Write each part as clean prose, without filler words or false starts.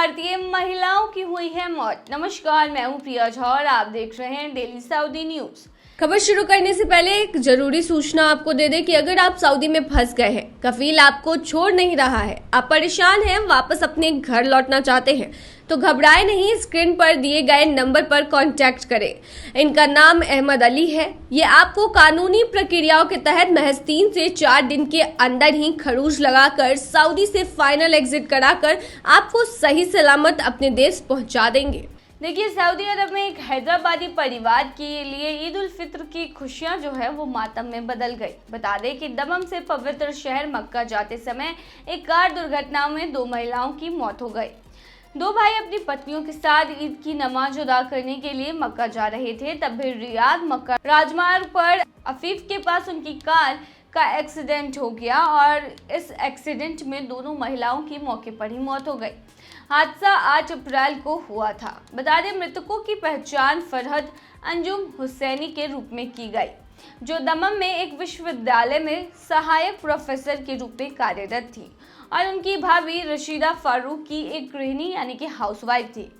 भारतीय महिलाओं की हुई है मौत। नमस्कार, मैं हूं प्रिया झा और आप देख रहे हैं डेली सऊदी न्यूज। खबर शुरू करने से पहले एक जरूरी सूचना आपको दे दें कि अगर आप सऊदी में फंस गए हैं, कफील आपको छोड़ नहीं रहा है, आप परेशान हैं, वापस अपने घर लौटना चाहते हैं, तो घबराए नहीं, स्क्रीन पर दिए गए नंबर पर कांटेक्ट करें। इनका नाम अहमद अली है। ये आपको कानूनी प्रक्रियाओं के तहत महज 3 से 4 दिन के अंदर ही खरूज लगाकर सऊदी से फाइनल एग्जिट कराकर आपको सही सलामत अपने देश पहुंचा देंगे। देखिए, सऊदी अरब में एक हैदराबादी परिवार के लिए ईद उल फित्र की खुशियां जो है वो मातम में बदल गई। बता दें कि दमम से पवित्र शहर मक्का जाते समय एक कार दुर्घटना में 2 महिलाओं की मौत हो गई। 2 भाई अपनी पत्नियों के साथ ईद की नमाज अदा करने के लिए मक्का जा रहे थे। तभी रियाद मक्का राजमार्ग पर अफीफ के पास उनकी कार का एक्सीडेंट हो गया और इस एक्सीडेंट में दोनों महिलाओं की मौके पर ही मौत हो गई। हादसा 8 अप्रैल को हुआ था। बता दें, मृतकों की पहचान फरहद अंजुम हुसैनी के रूप में की गई, जो दमम में एक विश्वविद्यालय में सहायक प्रोफेसर के रूप में कार्यरत थी, और उनकी भाभी रशीदा फारूक की एक गृहिणी यानी कि हाउसवाइफ थी।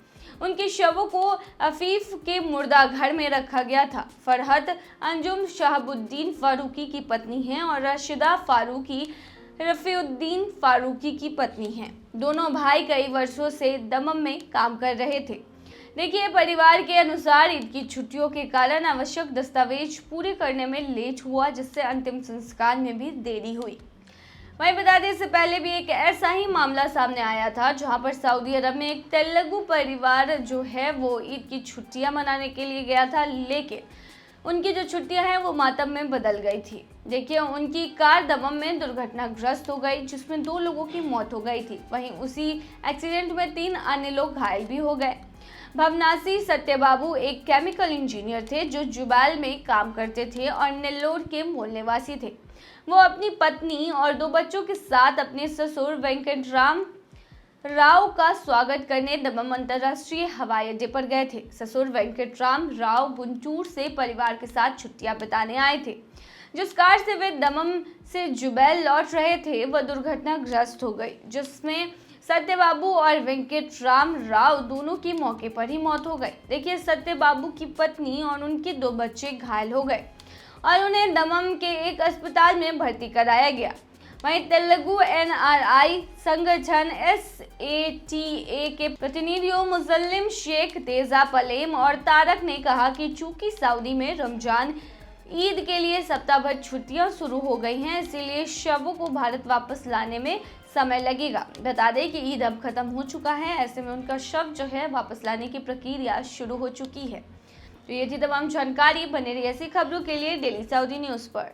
उनके शवों को अफीफ के मुर्दा घर में रखा गया था। फरहद अंजुम शहाबुद्दीन फारूकी की पत्नी हैं और रशीदा फारूकी रफीउद्दीन फारूकी की पत्नी हैं। दोनों भाई कई वर्षों से दमम में काम कर रहे थे। देखिए, परिवार के अनुसार ईद की छुट्टियों के कारण आवश्यक दस्तावेज पूरे करने में लेट हुआ, जिससे अंतिम संस्कार में भी देरी हुई। वहीं बता दें, इससे पहले भी एक ऐसा ही मामला सामने आया था, जहां पर सऊदी अरब में एक तेलुगु परिवार जो है वो ईद की छुट्टियां मनाने के लिए गया था, लेकिन उनकी जो छुट्टियां हैं वो मातम में बदल गई थी। देखिए, उनकी कार दमम में दुर्घटनाग्रस्त हो गई, जिसमें 2 लोगों की मौत हो गई थी। वहीं उसी एक्सीडेंट में 3 अन्य लोग घायल भी हो गए। भवनासी सत्यबाबू एक केमिकल इंजीनियर थे जो जुबैल में काम करते थे और नेल्लोर के मूल निवासी थे। वो अपनी पत्नी और 2 बच्चों के साथ अपने ससुर वेंकटराम राव का स्वागत करने दमम अंतर्राष्ट्रीय हवाई अड्डे पर गए थे। ससुर वेंकटराम राव गुंटूर से परिवार के साथ छुट्टियां बिताने आए थे। जिस कार से वे दमम से जुबैल लौट रहे थे वह दुर्घटनाग्रस्त हो गई, जिसमें सत्यबाबू और वेंकटराम राव दोनों की मौके पर ही मौत हो गई। देखिए, सत्यबाबू की पत्नी और उनके 2 बच्चे घायल हो गए और उन्हें दमम के एक अस्पताल में भर्ती कराया गया। वहीं तेलुगु NRI संगठन SATA के प्रतिनिधियों मुसल्लिम शेख, तेजा पलेम और तारक ने कहा कि चूंकि सऊदी में रमजान ईद के लिए सप्ताह भर छुट्टियां शुरू हो गई हैं, इसीलिए शवों को भारत वापस लाने में समय लगेगा। बता दें कि ईद अब खत्म हो चुका है, ऐसे में उनका शव जो है वापस लाने की प्रक्रिया शुरू हो चुकी है। तो ये थी तमाम जानकारी। बने रही ऐसी खबरों के लिए डेली सऊदी न्यूज पर।